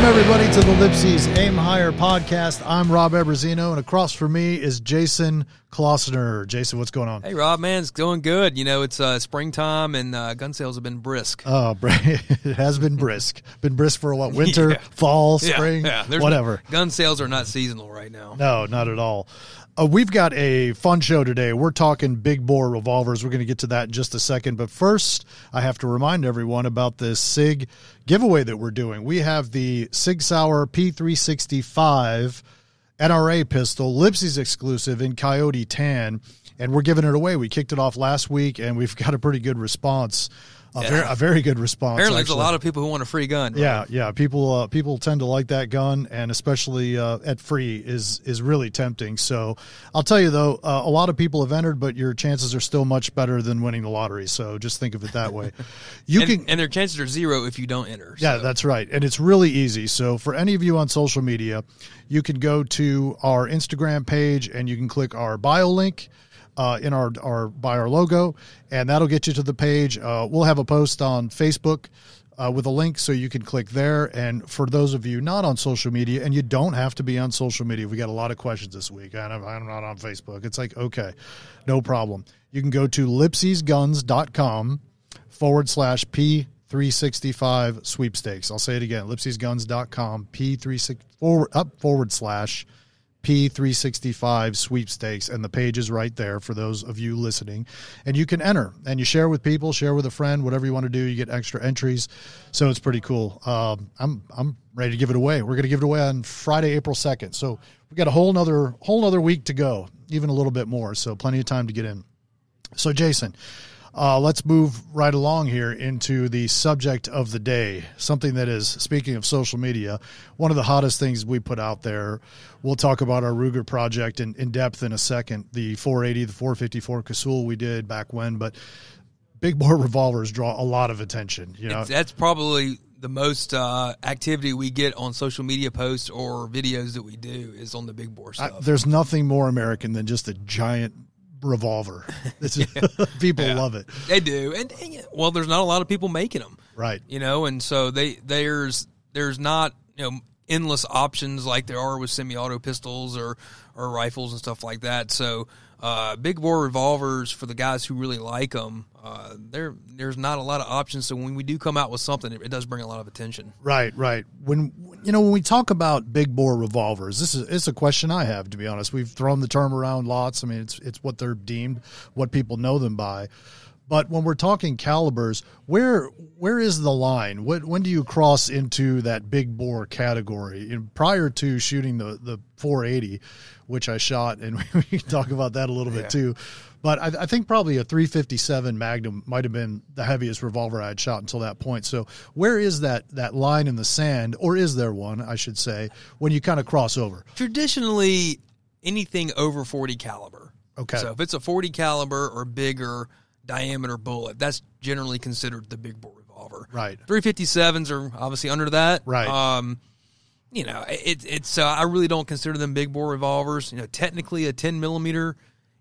Welcome, everybody, to the LIPSEY'S Aim Higher podcast. I'm Rob Eberzino, and across from me is Jason Klossner. Jason, what's going on? Hey, Rob, man, it's going good. You know, it's springtime, and gun sales have been brisk. Oh, it has been brisk. Been brisk for what? Winter, Yeah. fall, spring, whatever. Gun sales are not seasonal right now. No, not at all. We've got a fun show today. We're talking big bore revolvers. We're going to get to that in just a second. But first, I have to remind everyone about this SIG giveaway that we're doing. We have the SIG Sauer P365 NRA pistol, LIPSEY'S exclusive in Coyote Tan, and we're giving it away. We kicked it off last week, and we've got a pretty good response. A very good response. Apparently, there's a lot of people who want a free gun. Right? Yeah. People tend to like that gun, and especially at free is really tempting. So I'll tell you, though, a lot of people have entered, but your chances are still much better than winning the lottery. So just think of it that way. And their chances are zero if you don't enter. Yeah, that's right. And it's really easy. So for any of you on social media, you can go to our Instagram page and you can click our bio link in our logo, and that'll get you to the page. We'll have a post on Facebook with a link, so you can click there. And for those of you not on social media, and you don't have to be on social media, we got a lot of questions this week. I'm not on Facebook. It's like, okay, no problem. You can go to lipseysguns.com/P365 sweepstakes. I'll say it again, lipseysguns.com P365 sweepstakes, and the page is right there for those of you listening. And you can enter, and you share with people, share with a friend, whatever you want to do. You get extra entries, so it's pretty cool. I'm ready to give it away. We're going to give it away on Friday, April 2nd. So we got a whole nother week to go, even a little bit more. So plenty of time to get in. So Jason, let's move right along here into the subject of the day, something that is, speaking of social media, one of the hottest things we put out there. We'll talk about our Ruger project in depth in a second, the 480, the 454 Casull we did back when, but big bore revolvers draw a lot of attention. You know, that's probably the most activity we get on social media posts or videos that we do is on the big bore stuff. There's nothing more American than just a giant revolver. People love it. They do. And well, there's not a lot of people making them. Right. You know, and so there's not, endless options like there are with semi-auto pistols or rifles and stuff like that. So big bore revolvers, for the guys who really like them, there's not a lot of options. So when we do come out with something, it does bring a lot of attention. Right. When we talk about big bore revolvers, it's a question I have, to be honest. We've thrown the term around lots. I mean, it's what they're deemed, what people know them by. But when we're talking calibers, where is the line? When do you cross into that big bore category? Prior to shooting the 480, which I shot, and we can talk about that a little bit too. But I think probably a 357 Magnum might have been the heaviest revolver I had shot until that point. So where is that line in the sand, or is there one, I should say, when you kind of cross over? Traditionally, anything over 40 caliber. Okay. So if it's a 40 caliber or bigger diameter bullet, that's generally considered the big bore revolver. Right. 357s are obviously under that. Right. It's I really don't consider them big bore revolvers. Technically a 10 millimeter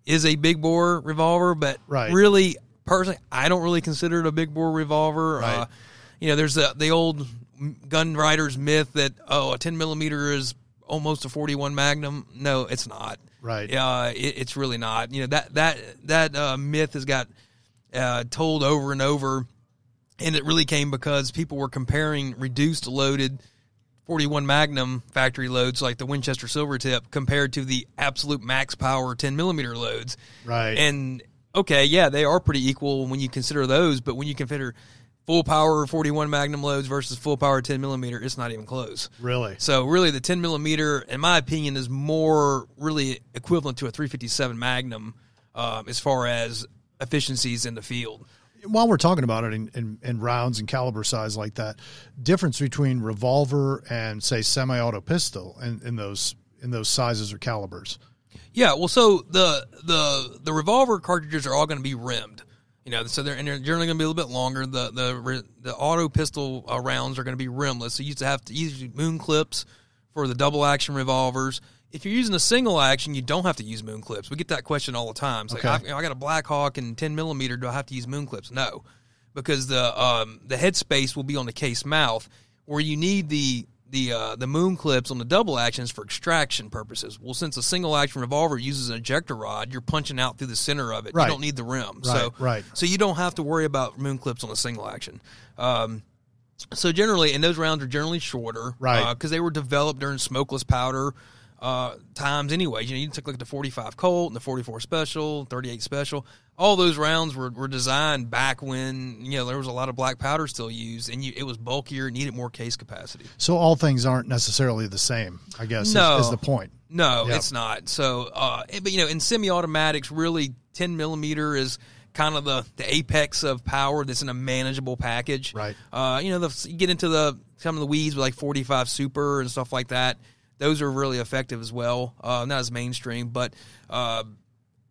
is a big bore revolver, but really, personally, I don't really consider it a big bore revolver. Right. There's the old gun writer's myth that a 10 millimeter is almost a 41 Magnum. No, it's not. Right. It's really not. That myth has got told over and over, and it really came because people were comparing reduced loaded 41 Magnum factory loads like the Winchester Silvertip compared to the absolute max power 10 millimeter loads. Right. And okay, yeah, they are pretty equal when you consider those, but when you consider full power 41 Magnum loads versus full power 10 millimeter, it's not even close. Really? So really the 10 millimeter, in my opinion, is more really equivalent to a 357 Magnum as far as efficiencies in the field. While we're talking about it in rounds and caliber size like that, difference between revolver and, say, semi-auto pistol in those sizes or calibers. Yeah, well, so the revolver cartridges are all going to be rimmed. So they're generally going to be a little bit longer. The auto pistol rounds are going to be rimless. So you used to have to use moon clips for the double action revolvers. If you're using a single action, you don't have to use moon clips. We get that question all the time. It's like, I got a Black Hawk and 10 millimeter. Do I have to use moon clips? No, because the head space will be on the case mouth, where you need the the moon clips on the double actions for extraction purposes. Well, since a single action revolver uses an ejector rod, you're punching out through the center of it. Right. You don't need the rim. Right. So you don't have to worry about moon clips on a single action. So generally, and those rounds are generally shorter, right? Because they were developed during smokeless powder times, anyway. You take a look at the 45 Colt and the 44 Special, 38 Special. All those rounds were designed back when there was a lot of black powder still used, and it was bulkier, and needed more case capacity. So all things aren't necessarily the same, I guess. No, is the point. No, it's not. So, but in semi-automatics, really 10 millimeter is kind of the apex of power that's in a manageable package. Right. You get into some of the weeds with like 45 Super and stuff like that. Those are really effective as well. Not as mainstream, but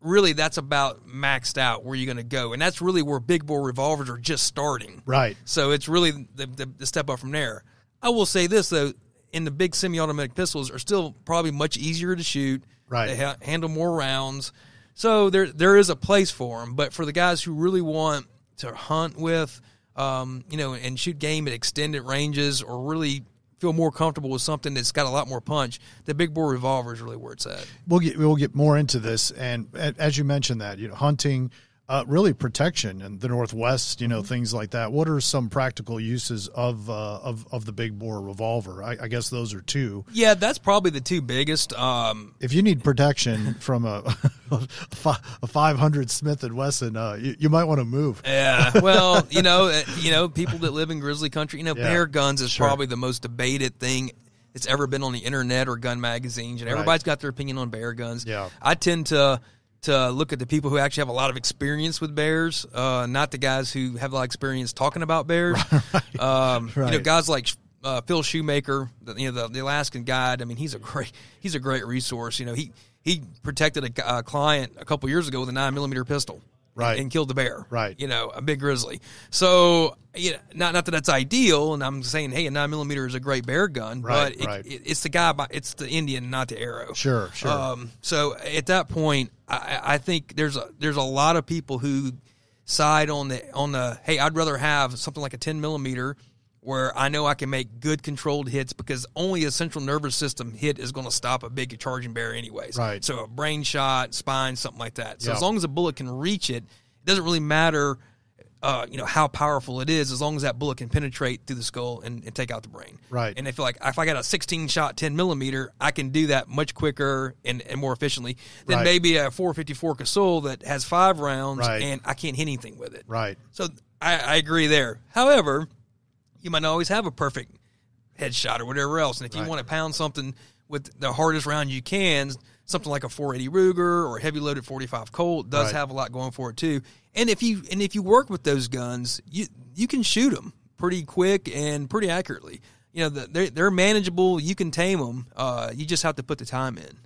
really that's about maxed out where you're going to go. And that's really where big bore revolvers are just starting. Right. So it's really the step up from there. I will say this, though. In the big semi-automatic pistols are still probably much easier to shoot. Right. They handle more rounds. So there is a place for them, but for the guys who really want to hunt with, and shoot game at extended ranges, or really feel more comfortable with something that's got a lot more punch, the big bore revolver is really where it's at. We'll get more into this, and as you mentioned that, hunting, really protection in the Northwest, things like that. What are some practical uses of the big bore revolver? I guess those are two. Yeah, that's probably the two biggest. If you need protection from a 500 Smith & Wesson, you might want to move. Yeah, well, people that live in grizzly country, bear guns is probably the most debated thing that's ever been on the internet or gun magazines, and everybody's got their opinion on bear guns. Yeah, I tend to look at the people who actually have a lot of experience with bears, not the guys who have a lot of experience talking about bears. Right. Guys like Phil Shoemaker, the Alaskan guide. I mean, he's a great resource. He protected a client a couple years ago with a 9mm pistol. Right. And killed the bear. Right. A big grizzly. So, not that that's ideal, and I'm saying, hey, a 9mm is a great bear gun, but it's the guy, it's the Indian, not the arrow. Sure. So at that point, I think there's a lot of people who side on the hey, I'd rather have something like a 10mm where I know I can make good controlled hits, because only a central nervous system hit is going to stop a big charging bear anyways. Right. So a brain shot, spine, something like that. So as long as a bullet can reach it, it doesn't really matter, how powerful it is, as long as that bullet can penetrate through the skull and take out the brain. Right. And if I got a 16-shot 10mm, I can do that much quicker and more efficiently than maybe a 454 Casull that has 5 rounds and I can't hit anything with it. Right. So I agree there. However, you might not always have a perfect headshot or whatever else. And if you want to pound something with the hardest round you can, something like a 480 Ruger or a heavy loaded 45 Colt does have a lot going for it too. And if you work with those guns, you can shoot them pretty quick and pretty accurately. They're manageable. You can tame them. You just have to put the time in.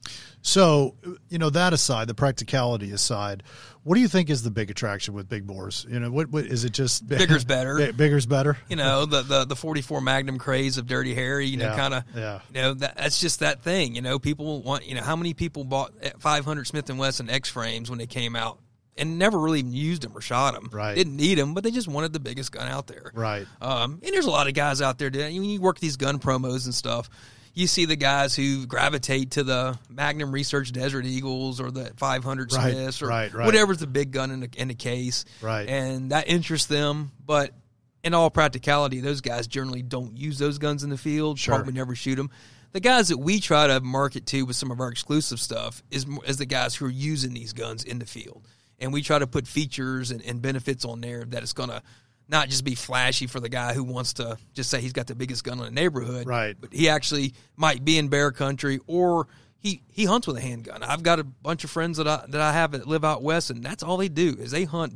So, that aside, the practicality aside, what do you think is the big attraction with big bores? What is it? Just bigger's better. Bigger's better. The 44 Magnum craze of Dirty Harry. That's just that thing. People want. How many people bought 500 Smith & Wesson X frames when they came out and never really even used them or shot them? Right. Didn't need them, but they just wanted the biggest gun out there. Right. And there's a lot of guys out there. You work these gun promos and stuff. You see the guys who gravitate to the Magnum Research Desert Eagles or the 500 Smiths or whatever's the big gun in the case. Right. And that interests them. But in all practicality, those guys generally don't use those guns in the field. Sure. Probably never shoot them. The guys that we try to market to with some of our exclusive stuff is the guys who are using these guns in the field. And we try to put features and benefits on there that it's going to not just be flashy for the guy who wants to just say he's got the biggest gun in the neighborhood. Right. But he actually might be in bear country, or he hunts with a handgun. I've got a bunch of friends that I have that live out west, and that's all they do is they hunt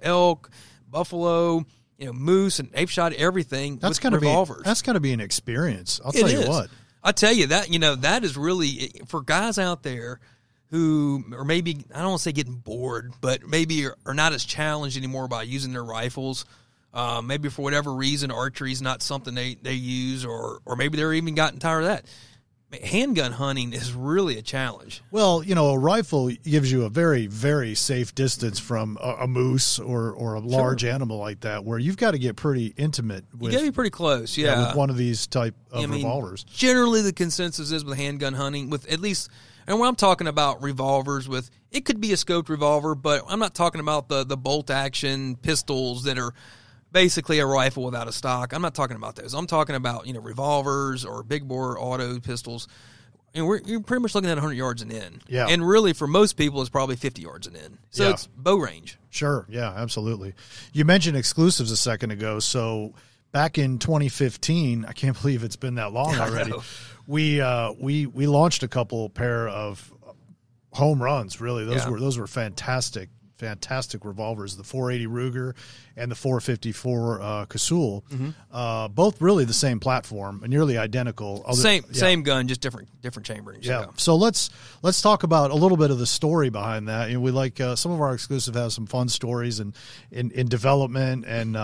elk, buffalo, moose, and they've shot everything with revolvers. That's got to be an experience. I'll tell you what. I'll tell you that, that is really, for guys out there who are maybe, I don't want to say getting bored, but maybe are not as challenged anymore by using their rifles. Maybe for whatever reason, archery is not something they use, or maybe they're even gotten tired of that. handgun hunting is really a challenge. Well, a rifle gives you a very, very safe distance from a moose or a large animal like that, where you've got to get pretty intimate with. You got to be pretty close, yeah. With one of these type of revolvers. Generally, the consensus is with handgun hunting, with at least, and when I'm talking about revolvers, with it could be a scoped revolver, but I'm not talking about the bolt action pistols that are basically a rifle without a stock. I'm not talking about those. I'm talking about revolvers or big bore auto pistols. And you're pretty much looking at 100 yards and in. Yeah. And really, for most people, it's probably 50 yards and in. So it's bow range. Sure. Yeah, absolutely. You mentioned exclusives a second ago. So back in 2015, I can't believe it's been that long already. We launched a pair of home runs. Really, those were fantastic revolvers, the 480 Ruger and the 454 Casull, both really the same platform, nearly identical. Same gun, just different chamberings. Yeah. So let's talk about a little bit of the story behind that. We like some of our exclusive has some fun stories and in development and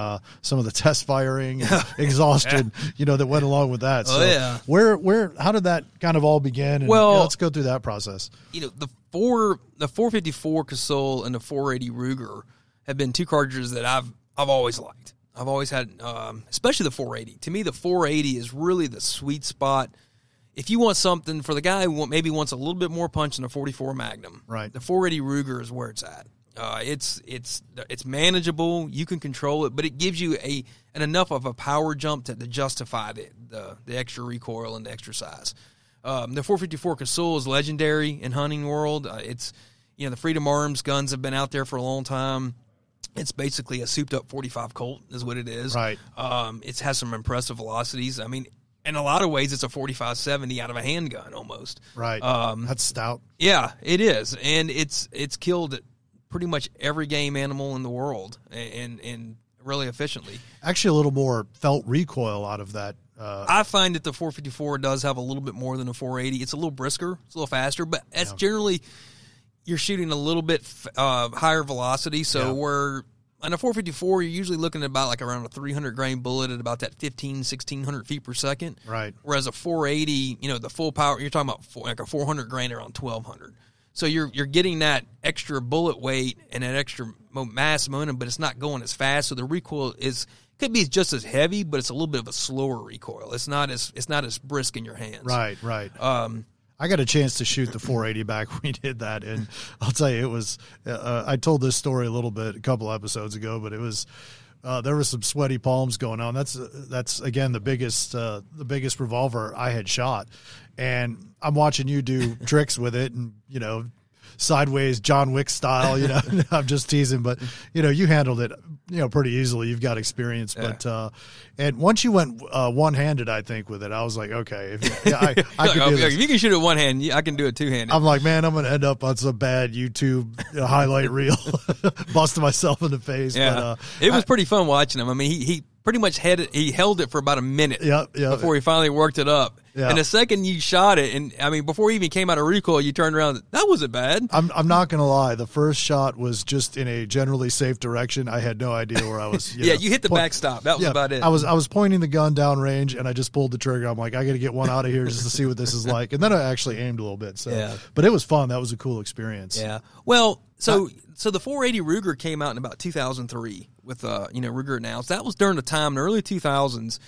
some of the test firing and exhaustion, that went along with that. So where how did that kind of all begin? And, let's go through that process. The 454 Casull and the 480 Ruger have been two cartridges that I've always liked. I've always had, especially the 480. To me, the 480 is really the sweet spot. If you want something for the guy who maybe wants a little bit more punch than a 44 Magnum, right? The 480 Ruger is where it's at. It's manageable. You can control it, but it gives you an enough of a power jump to justify the extra recoil and the extra size. The 454 Casull is legendary in hunting world. It's the Freedom Arms guns have been out there for a long time. It's basically a souped-up 45 Colt is what it is. Right. It has some impressive velocities. I mean, in a lot of ways, it's a 45-70 out of a handgun almost. Right. That's stout. Yeah, it is, and it's killed pretty much every game animal in the world, and really efficiently. Actually, a little more felt recoil out of that. I find that the 454 does have a little bit more than a 480. It's a little brisker, it's a little faster, but that's generally you're shooting a little bit higher velocity. So where on a 454, you're usually looking at about like around a 300 grain bullet at about that 1,600 feet per second. Right. Whereas a 480, the full power, you're talking about like a 400 grain around 1,200. So you're getting that extra bullet weight and that extra mass momentum, but it's not going as fast. So the recoil could be just as heavy, but it's a little bit of a slower recoil. It's not as brisk in your hands. Right. I got a chance to shoot the 480 back when we did that, and I'll tell you, it was. I told this story a couple episodes ago, but it was. There was some sweaty palms going on. That's again the biggest revolver I had shot, and I'm watching you do tricks with it, and sideways John Wick style. I'm just teasing, but you handled it pretty easily. You've got experience, but and once you went one-handed, I think with it, I was like, okay, I can do this. If you can shoot it one hand, I can do it two-handed. I'm like, man, I'm going to end up on some bad YouTube highlight reel, busting myself in the face. Yeah, but, it was pretty fun watching him. I mean, he pretty much held it for about a minute before he finally worked it up. Yeah. And the second you shot it, and I mean, before he even came out of recoil, you turned around. That wasn't bad. I'm not going to lie. The first shot was just in a generally safe direction. I had no idea where I was. You hit the backstop. That was about it. I was pointing the gun down range, and I just pulled the trigger. I'm like, I got to get one out of here just to see what this is like. And then I actually aimed a little bit. So, but it was fun. That was a cool experience. Yeah. Well, so the 480 Ruger came out in about 2003 with Ruger announced. That was during the time in the early 2000s.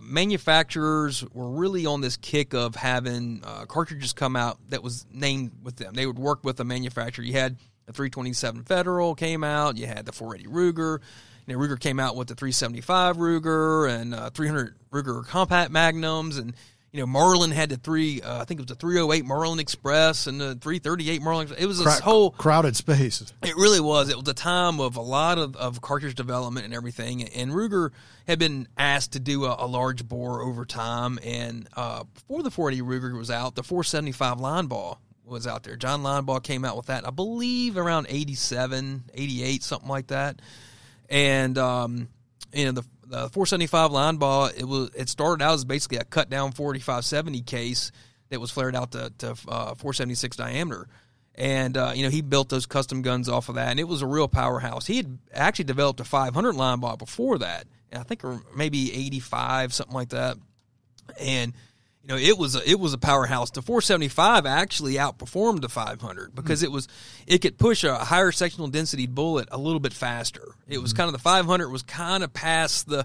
Manufacturers were really on this kick of having cartridges come out that was named with them. They would work with a manufacturer. You had the 327 Federal came out. You had the 480 Ruger. Ruger came out with the 375 Ruger and 300 Ruger compact magnums, and Marlin had the I think it was the 308 Marlin Express and the 338 Marlin. It was this whole crowded space. It really was. It was a time of a lot of cartridge development and everything. And Ruger had been asked to do a large bore over time. And before the 480 Ruger was out, the 475 line ball was out there. John Linebaugh came out with that, I believe, around 87, 88, something like that. And the 475 line ball, it started out as basically a cut down 4570 case that was flared out to 476 diameter. And, he built those custom guns off of that, and it was a real powerhouse. He had actually developed a 500 line ball before that, and I think maybe 85, something like that. And, you know, it was a powerhouse. The 475 actually outperformed the 500 because it could push a higher sectional density bullet a little bit faster. It was kind of the 500 was kind of past the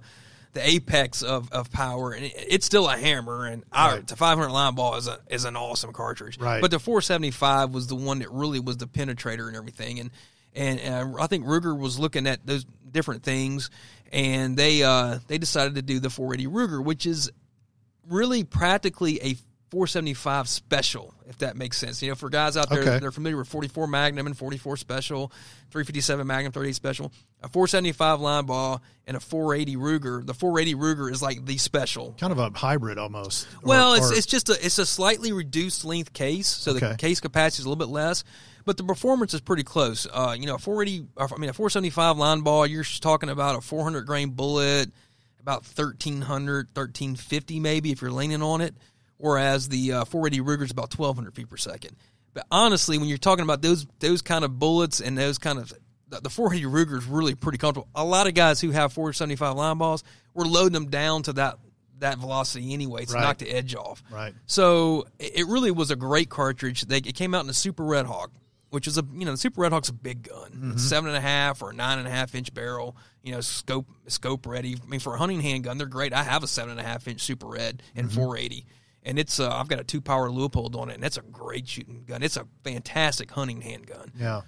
apex of power, and it's still a hammer. And the 500 line ball is an awesome cartridge. Right. But the 475 was the one that really was the penetrator and everything. And I think Ruger was looking at those different things, and they decided to do the 480 Ruger, which is really practically a 475 special, if that makes sense. You know, for guys out there that are familiar with 44 Magnum and 44 Special, 357 Magnum, 38 Special, a 475 line ball and a 480 Ruger. The 480 Ruger is like the special. Kind of a hybrid almost. Well, it's a slightly reduced length case, so the case capacity is a little bit less, but the performance is pretty close. You know, a 475 line ball, you're talking about a 400 grain bullet, about 1,300, 1,350 maybe if you're leaning on it, whereas the 480 Ruger is about 1,200 feet per second. But honestly, when you're talking about those kind of bullets and those kind of the 480 Ruger is really pretty comfortable. A lot of guys who have 475 line balls, we're loading them down to that velocity anyway to knock the edge off. Right. So it really was a great cartridge. It came out in the Super Red Hawk, which is the Super Red Hawk's a big gun. It's 7.5 or 9.5 inch barrel. You know, scope ready. I mean, for a hunting handgun, they're great. I have a 7.5 inch Super Red and 480, and it's I've got a 2-power Leupold on it, and that's a great shooting gun. It's a fantastic hunting handgun. Yeah.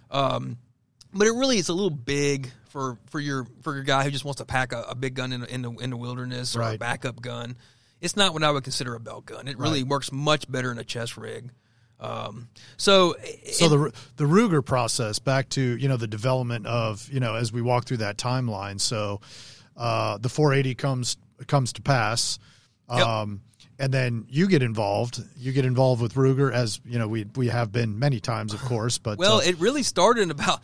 But it really is a little big for your guy who just wants to pack a big gun in the wilderness or a backup gun. It's not what I would consider a belt gun. It really works much better in a chest rig. So the Ruger process, back to, the development of, as we walk through that timeline. So, the 480 comes to pass. And then you get involved with Ruger, as, we have been many times, of course, but it really started about,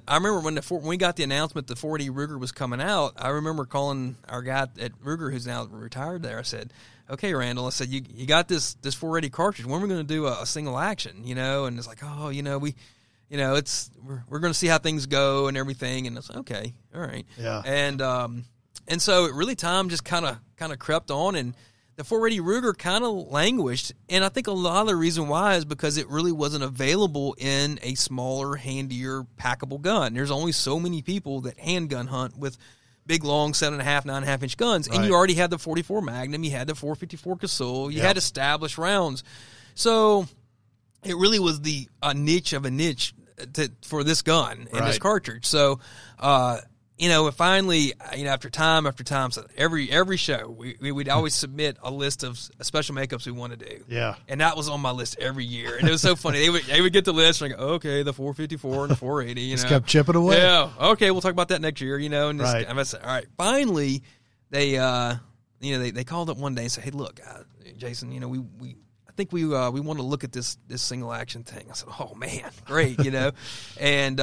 I remember when we got the announcement the 480 Ruger was coming out, I remember calling our guy at Ruger, who's now retired there. I said, okay, Randall, I said, you got this 480 cartridge. When are we going to do a single action, And it's like, we're going to see how things go and everything. And it's okay. All right. Yeah. And so it really, time just kind of crept on, and the 480 Ruger kind of languished. And I think a lot of the reason why is because it really wasn't available in a smaller, handier, packable gun. There's only so many people that handgun hunt with big, long 7.5, 9.5 inch guns, and you already had the 44 Magnum, you had the 454 Casull, you had established rounds. So it really was a niche of a niche for this gun and this cartridge. So, finally, after time, so every show, we'd always submit a list of special makeups we want to do. Yeah. And that was on my list every year. And it was so funny. They would get the list and I go, okay, the 454 and the 480, Just kept chipping away. Yeah. Okay, we'll talk about that next year, and I said, all right. Finally, they called up one day and said, hey, look, Jason, I think we want to look at this single action thing. I said, oh man, great, And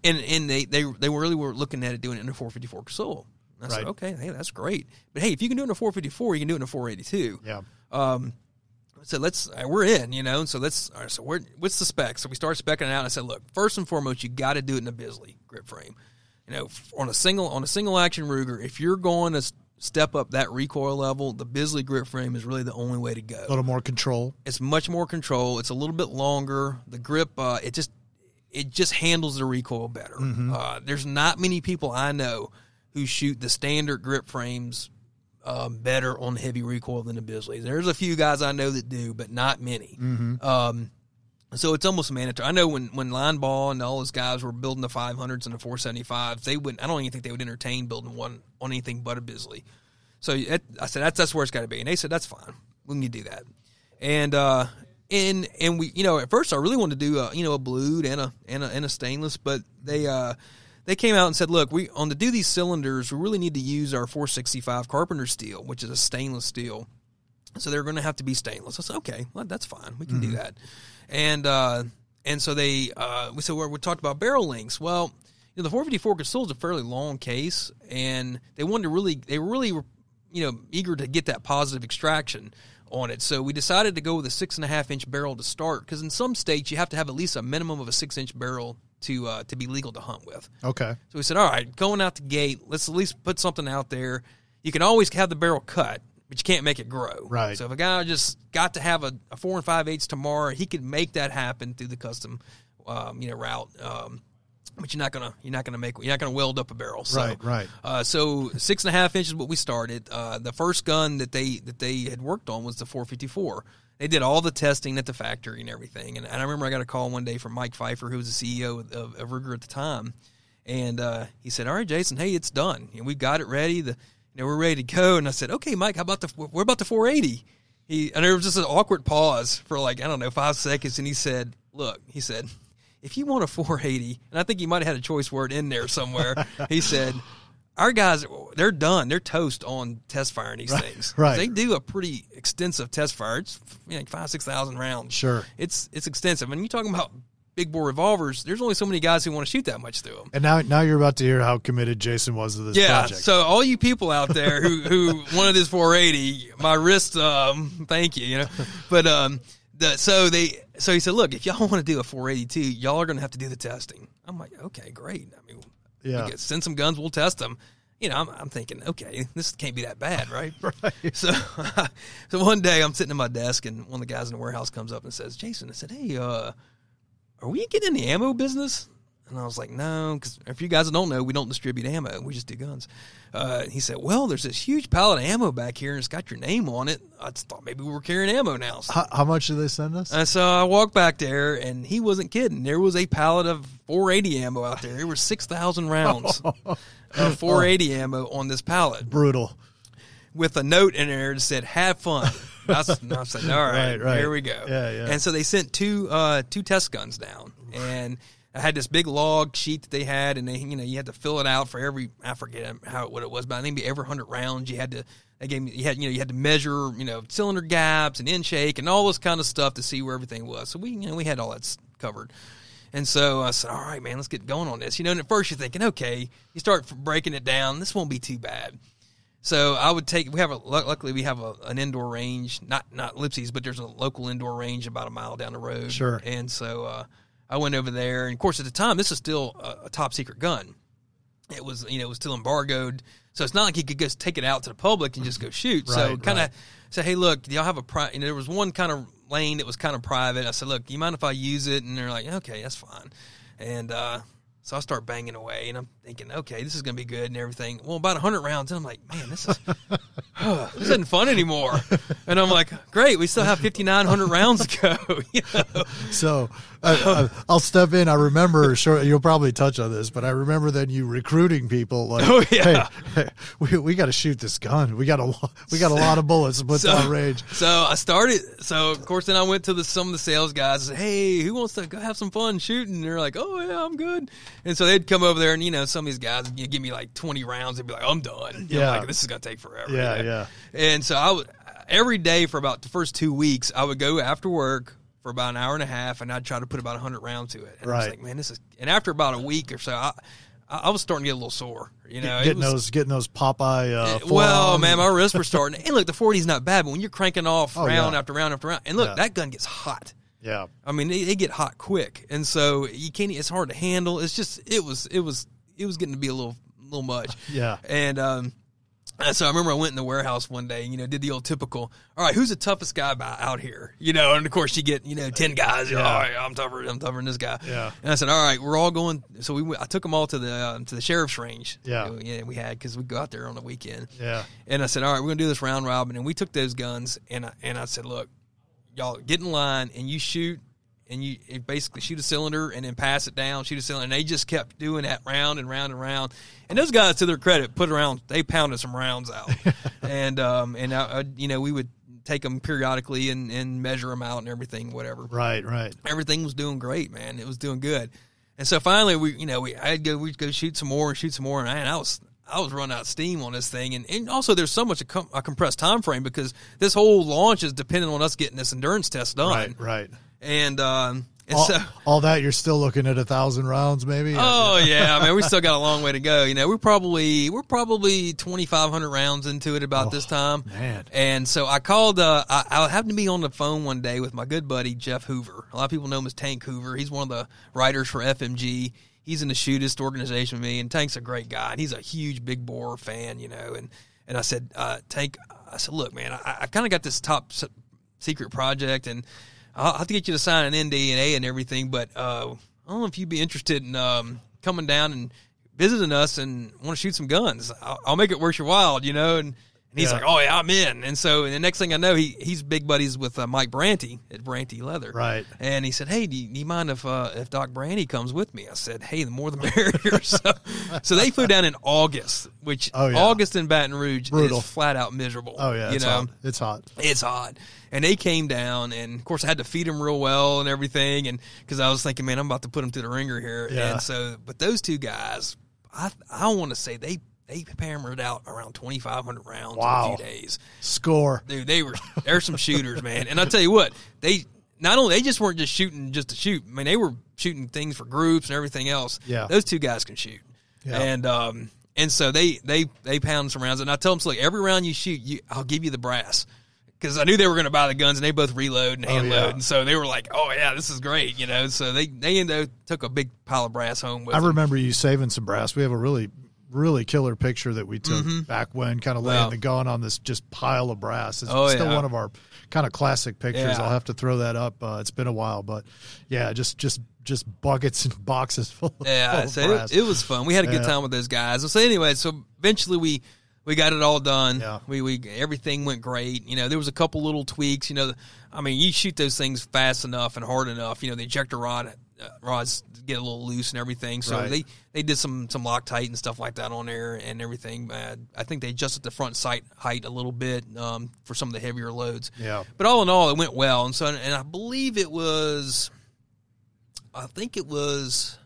they really were looking at it doing it in a 454 Casull. I said, okay, hey, that's great. But hey, if you can do it in a 454, you can do it in a 482. Yeah. So we're in, And so what's the spec? So we started speccing it out, and I said, look, first and foremost, you got to do it in a Bisley grip frame. On a single action Ruger, if you're going to step up that recoil level, the Bisley grip frame is really the only way to go. A little more control. It's much more control. It's a little bit longer. The grip, it just handles the recoil better. There's not many people I know who shoot the standard grip frames better on heavy recoil than the Bisley. There's a few guys I know that do, but not many. So it's almost mandatory. I know when Line Ball and all those guys were building the 500s and the 475s, they wouldn't. I don't even think they would entertain building one on anything but a Bisley. So I said that's where it's got to be, and they said that's fine. We can do that. And we, at first I really wanted to do a blued and a stainless, but they came out and said, look, to do these cylinders, we really need to use our 465 Carpenter steel, which is a stainless steel. So they're going to have to be stainless. I said, okay, well, that's fine. We can do that. And so we talked about barrel lengths. Well, the 454 Casull is a fairly long case, and they were really eager to get that positive extraction on it. So we decided to go with a 6.5 inch barrel to start, because in some states you have to have at least a minimum of a 6 inch barrel to be legal to hunt with. Okay. So we said, all right, going out the gate, let's at least put something out there. You can always have the barrel cut, but you can't make it grow. Right. So if a guy just got to have a 4 5/8 tomorrow, he could make that happen through the custom, route. But you're not gonna weld up a barrel. So, right. So 6.5 inches is what we started. The first gun that they had worked on was the 454. They did all the testing at the factory and everything. And I remember I got a call one day from Mike Pfeiffer, who was the CEO of Ruger at the time, and he said, "All right, Jason, hey, it's done. And we've got it ready. We're ready to go." And I said, "Okay, Mike, what about the 480?" And there was just an awkward pause for 5 seconds, and he said, "Look," he said, "if you want a 480," and I think he might have had a choice word in there somewhere, he said, "Our guys, they're done. They're toast on test firing these things. Right. They do a pretty extensive test fire. It's 5,000-6,000 rounds. Sure. It's extensive. And you're talking about big bore revolvers. There's only so many guys who want to shoot that much through them. And now you're about to hear how committed Jason was to this project. So all you people out there who wanted this 480, my wrist, thank you. But so he said, "Look, if y'all want to do a 482, y'all are going to have to do the testing." I'm like, "Okay, great. I mean, yeah, send some guns, we'll test them." I'm thinking, okay, this can't be that bad, right? Right. So one day I'm sitting at my desk, and one of the guys in the warehouse comes up and says, "Jason," I said, "Hey, are we getting in the ammo business?" And I was like, "No, because if you guys don't know, we don't distribute ammo. We just do guns." He said, "Well, there's this huge pallet of ammo back here, and it's got your name on it. I just thought maybe we were carrying ammo now." So, how much did they send us? and so I walked back there, and he wasn't kidding. There was a pallet of 480 ammo out there. There were 6,000 rounds of 480 ammo on this pallet. Brutal. With a note in there that said, "Have fun." I said, "All right, right. Here we go." Yeah. And so they sent two test guns down, and I had this big log sheet that they had, and you had to fill it out for every, I forget what it was, but I think every 100 rounds you had to measure, cylinder gaps and intake and all this kind of stuff to see where everything was. So we had all that covered. And so I said, "All right, man, let's get going on this." And at first you're thinking, okay, you start breaking it down, this won't be too bad. So I would luckily we have an indoor range, not LIPSEY'S, but there's a local indoor range about a mile down the road. Sure. And so I went over there, and of course at the time this is still a top secret gun. It was it was still embargoed, so it's not like you could just take it out to the public and just go shoot. Right, so kind of say, "Hey, look, do y'all have there was one kind of lane that was kind of private." I said, "Look, do you mind if I use it?" And they're like, "Okay, that's fine." And so I start banging away, and I'm thinking, okay, this is going to be good and everything. Well, about 100 rounds, and I'm like, man, this isn't fun anymore. And I'm like, great, we still have 5,900 rounds to go. So I'll step in. I remember, sure, you'll probably touch on this, but I remember then you recruiting people like, "Oh yeah, hey, we got to shoot this gun. We got a lot of bullets to put down range." So I started. So of course, then I went to some of the sales guys and said, "Hey, who wants to go have some fun shooting?" And they're like, "Oh yeah, I'm good." And so they'd come over there, and some of these guys would give me like 20 rounds. They'd be like, "I'm done." Yeah, I'm like, this is gonna take forever. Yeah. And so I would every day for about the first 2 weeks, I would go after work for about an hour and a half, and I'd try to put about 100 rounds to it. And I was like, man, this is. And after about a week or so, I was starting to get a little sore. Getting those Popeye. Well, man, my wrists were starting. And look, the 40's not bad, but when you're cranking off round after round after round, and look, that gun gets hot. Yeah, I mean they get hot quick, and so you can't. It's hard to handle. It's just it was getting to be a little much. Yeah, and so I remember I went in the warehouse one day, did the old typical, all right, who's the toughest guy out here? And of course you get, 10 guys, all right, I'm tougher than this guy. Yeah. And I said, all right, we're all going. So I took them all to the sheriff's range. Yeah. We had, cause we go out there on the weekend. Yeah. And I said, all right, we're going to do this round robin. And we took those guns and I said, look, y'all get in line and you shoot. And you basically shoot a cylinder and then pass it down, shoot a cylinder. And they just kept doing that round and round and round. And those guys, to their credit, they pounded some rounds out. And we would take them periodically and measure them out and everything, whatever. Right. Everything was doing great, man. It was doing good. And so finally, we'd go shoot some more. And I was running out of steam on this thing. And also there's so much a compressed time frame because this whole launch is dependent on us getting this endurance test done. Right. And all that you're still looking at 1,000 rounds, maybe. Oh yeah, I mean we still got a long way to go. We're probably 2,500 rounds into it about this time. Man. And so I called. I happened to be on the phone one day with my good buddy Jeff Hoover. A lot of people know him as Tank Hoover. He's one of the writers for FMG. He's in the Shootist organization with me, and Tank's a great guy. And he's a huge big bore fan, And I said, Tank, I said, look, man, I kind of got this top secret project, and I'll have to get you to sign an NDA and everything, but I don't know if you'd be interested in coming down and visiting us and want to shoot some guns. I'll make it worth your while, you know. And he's like, oh, yeah, I'm in. And so the next thing I know, he's big buddies with Mike Branty at Branty Leather. Right. And he said, hey, do you mind if Doc Branty comes with me? I said, hey, the more the merrier. So they flew down in August, which August in Baton Rouge is flat out miserable. Oh, yeah, you know? It's hot. It's hot. And they came down, and, of course, I had to feed them real well and everything, and because I was thinking, man, I'm about to put them through the ringer here. Yeah. And so, but those two guys, I want to say they hammered out around 2,500 rounds in a few days. Score. Dude, they're some shooters, man. And I tell you what, they just weren't just shooting just to shoot. I mean, they were shooting things for groups and everything else. Yeah. Those two guys can shoot. Yeah. And so they pounded some rounds. And I told them, so, like, every round you shoot, I'll give you the brass. Because I knew they were going to buy the guns, and they both reload and hand load. And so they were like, oh, yeah, this is great, you know. So they ended up took a big pile of brass home with them. I remember you saving some brass. We have a really killer picture that we took back when, kind of laying the gun on this just pile of brass. It's still one of our kind of classic pictures. Yeah. I'll have to throw that up. It's been a while, but yeah, just buckets and boxes full of brass. It was fun. We had a good time with those guys. So anyway, so eventually we got it all done. Yeah. We everything went great. You know, there was a couple little tweaks. You know, I mean, you shoot those things fast enough and hard enough. You know, the ejector rods get a little loose and everything. So they did some Loctite and stuff like that on there and everything. I think they adjusted the front sight height a little bit for some of the heavier loads. Yeah. But all in all, it went well. And so, and I believe I think it was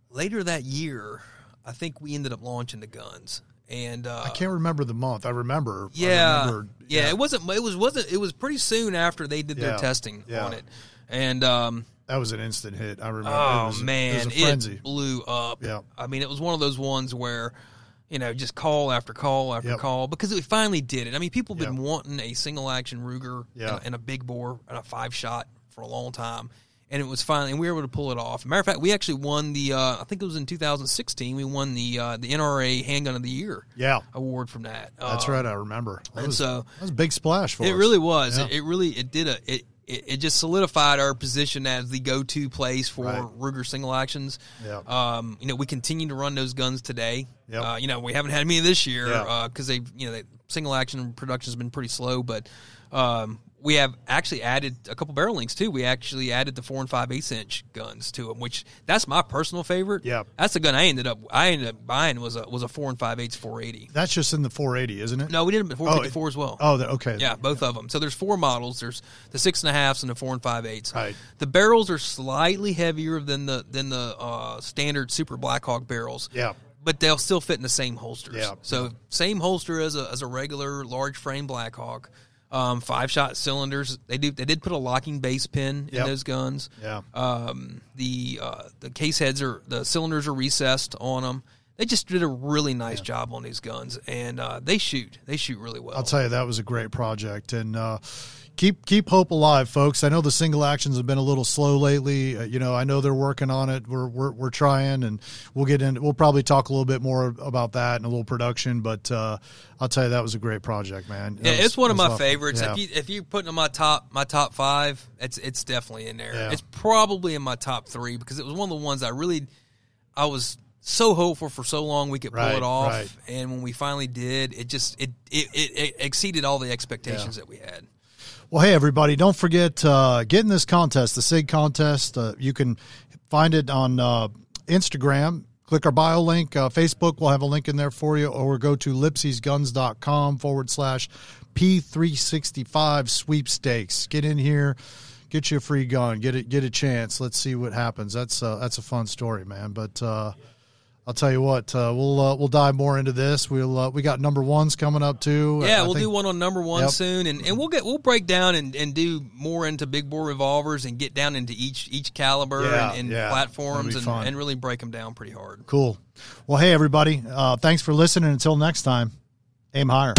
later that year. I think we ended up launching the guns. And I can't remember the month. I remember. Yeah. It was pretty soon after they did their testing on it. And that was an instant hit. I remember. Oh, it was a frenzy. It blew up. Yeah. I mean, it was one of those ones where, you know, just call after call after call, because we finally did it. I mean, people have been wanting a single action Ruger and a big bore and a 5-shot for a long time. And it was finally, and we were able to pull it off. Matter of fact, we actually won the, I think it was in 2016, we won the NRA Handgun of the Year award from that. That's right, I remember. That was a big splash for us. It really was. Yeah. It just solidified our position as the go-to place for Ruger single actions. Yeah. You know, we continue to run those guns today. Yep. You know, we haven't had any this year because single action production has been pretty slow, but we have actually added a couple barrel links too. We actually added the 4 5/8 inch guns to them, which that's my personal favorite. Yeah, that's the gun I ended up buying was a 4 5/8 480. That's just in the 480, isn't it? No, we did it 454 as well. Oh, okay. Yeah, both of them. So there's 4 models. There's the 6.5s and the 4 5/8. Right. The barrels are slightly heavier than the standard Super Blackhawk barrels. Yeah. But they'll still fit in the same holsters. Yeah. So same holster as a regular large frame Blackhawk. 5-shot cylinders. They did put a locking base pin in those guns. Yeah. The case heads the cylinders are recessed on them. They just did a really nice job on these guns, and they shoot really well. I'll tell you, that was a great project, and keep hope alive, folks. I know the single actions have been a little slow lately. You know, I know they're working on it. We're trying, and we'll probably talk a little bit more about that and a little production. But I'll tell you, that was a great project, man. It's one of my favorites. Yeah. If you put it in my top 5, it's definitely in there. Yeah. It's probably in my top 3 because it was one of the ones I was so hopeful for so long we could pull it off, and when we finally did, it exceeded all the expectations that we had. Well, hey, everybody, don't forget, get in this contest, the SIG contest. You can find it on Instagram. Click our bio link. Facebook, we'll have a link in there for you, or go to LIPSEY'S.com/P365 sweepstakes. Get in here, get you a free gun, get a chance. Let's see what happens. That's a fun story, man. But I'll tell you what, we'll dive more into this. We got number 1s coming up too. Yeah, we'll do one on number 1 soon, and we'll break down and do more into big bore revolvers and get down into each caliber and platforms and really break them down pretty hard. Cool. Well, hey everybody, thanks for listening. Until next time, aim higher.